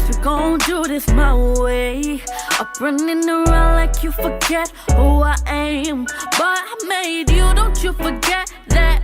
we gon' do this my way. Up running around like you forget who I am. But I made you, don't you forget that.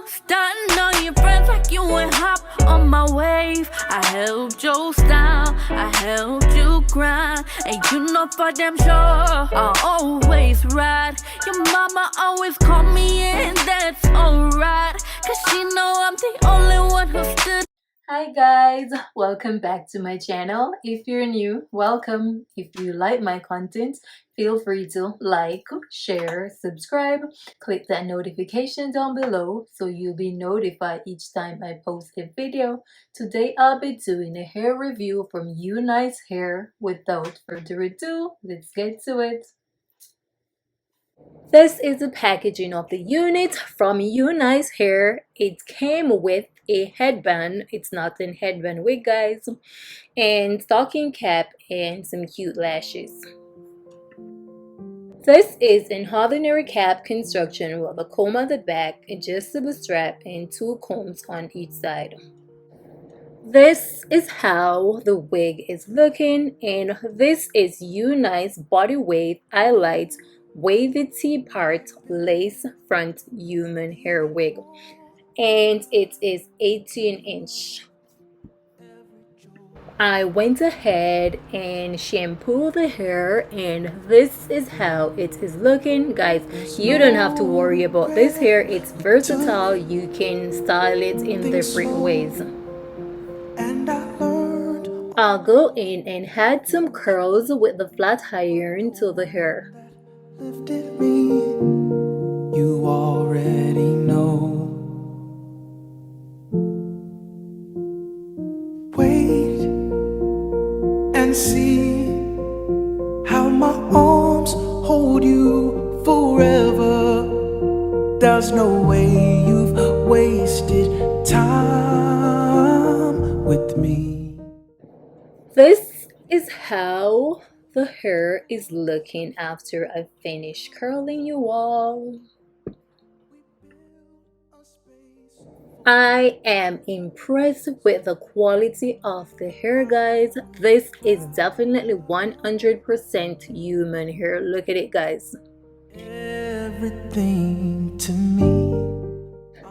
Starting on your friends like you ain't hop on my wave. I helped you style, I helped you grind. And you know for damn sure I'll always ride. Your mama always call me and that's alright, cause she know I'm the only one who stood. Hi guys, welcome back to my channel. If you're new, welcome. If you like my content, feel free to like, share, subscribe, click that notification down below so you'll be notified each time I post a video. Today I'll be doing a hair review from Unice Hair. Without further ado, let's get to it. This is the packaging of the unit from Unice Hair. It came with a headband. It's not a headband wig, guys, and stocking cap and some cute lashes. This is an ordinary cap construction with a comb at the back, adjustable strap, and two combs on each side. This is how the wig is looking, and this is Unice Body Wave Highlight Wavy T-part lace front human hair wig, and it is 18-inch. I went ahead and shampooed the hair, and this is how it is looking, guys. You don't have to worry about this hair. It's versatile. You can style it in different ways. I'll go in and add some curls with the flat iron to the hair. Lifted me, you already know. Wait and see how my arms hold you forever. There's no way you've wasted time with me. This is how the hair is looking after I finish curling you all. I am impressed with the quality of the hair, guys. This is definitely 100% human hair. Look at it, guys. Everything to me.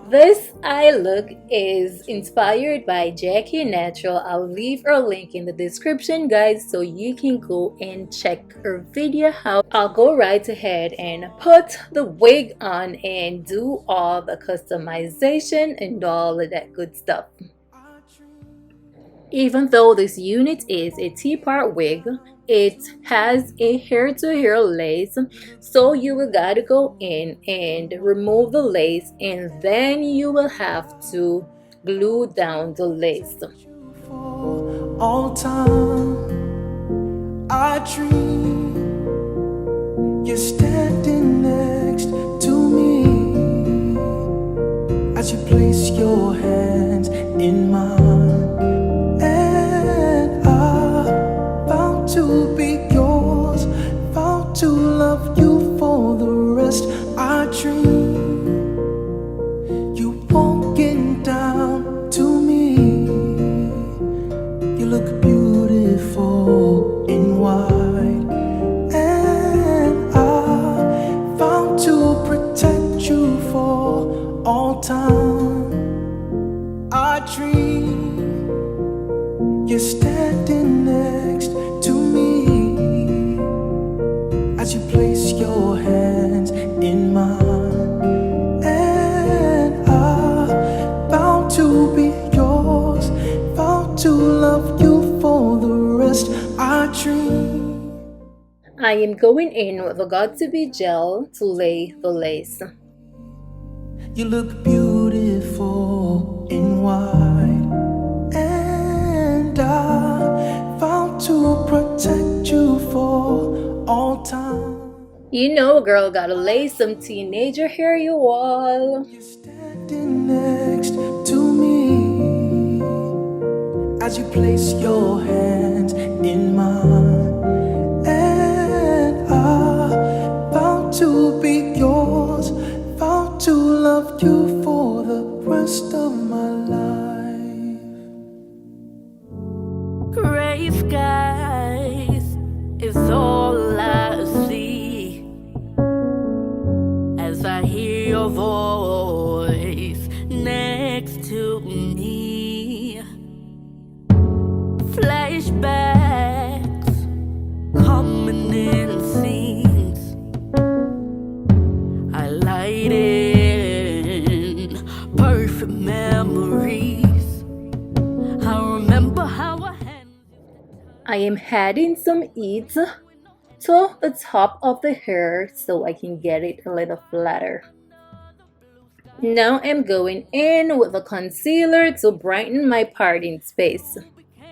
This eye look is inspired by Jackie Natural. I'll leave her link in the description, guys, so you can go and check her video out. I'll go right ahead and put the wig on and do all the customization and all of that good stuff. Even though this unit is a T-part wig, it has a hair-to-hair lace, so you will gotta go in and remove the lace, and then you will have to glue down the lace. For all time, I dream you're standing next to me as you place your hands in mine. To be yours, vow to love you for the rest. I dream you walking down to me. You look beautiful in white, and I vow to protect you for all time. I dream you're standing next to me as you place your hands in mine, and I vow to be yours, vow to love you for the rest. I dream. I am going in with the Got2b gel to lay the lace. You look beautiful in white, and I vow to protect you for all time. You know, a girl gotta lay some teenager hair, you all. You're standing next to me as you place your hands in mine, and I vow to be yours, vow to love you for the rest of my life. Gray skies is all I see as I hear your voice next to me. Flashbacks coming in scenes, highlighting perfect memories. I remember how I am adding some heat to the top of the hair so I can get it a little flatter. Now I'm going in with the concealer to brighten my parting space.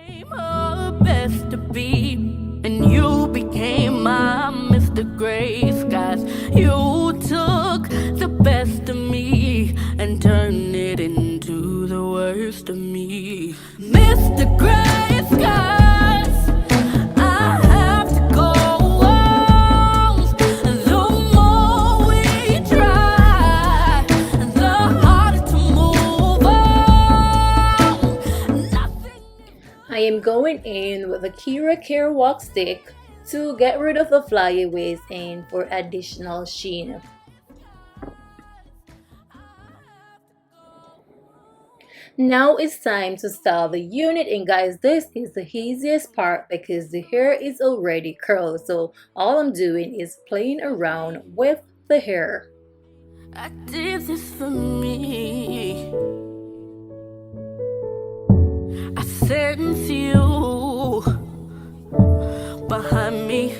became our best to be, and you became my Mr. Gray Skies. You took the best of me and turned it into the worst of me. Mr. Gray Skies, I have to go on. The more we try, the harder to move on. Nothing. I am going in with a Kira Care Walk Stick to get rid of the flyaways and for additional sheen. Now it's time to style the unit, and guys, this is the easiest part because the hair is already curled, so all I'm doing is playing around with the hair. I did this for me. I sentence you behind me.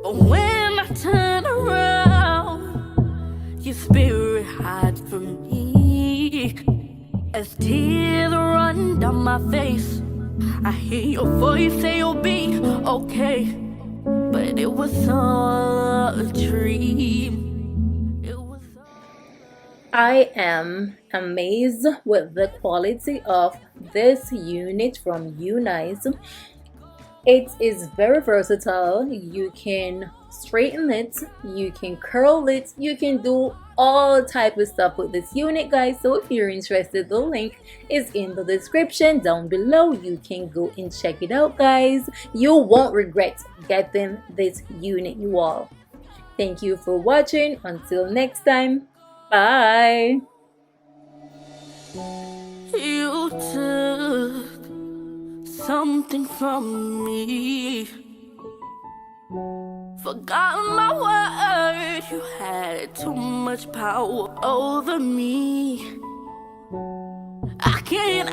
But when I turn around, your spirit hides from me. As tears run down my face, I hear your voice say you'll be okay. But it was all a dream. It was all... I am amazed with the quality of this unit from Unice. It is very versatile. You can straighten it, you can curl it, you can do all type of stuff with this unit, guys. So if you're interested, the link is in the description down below. You can go and check it out, guys. You won't regret getting this unit, you all. Thank you for watching. Until next time, bye. You took something from me, forgotten my word. You had too much power over me. I can't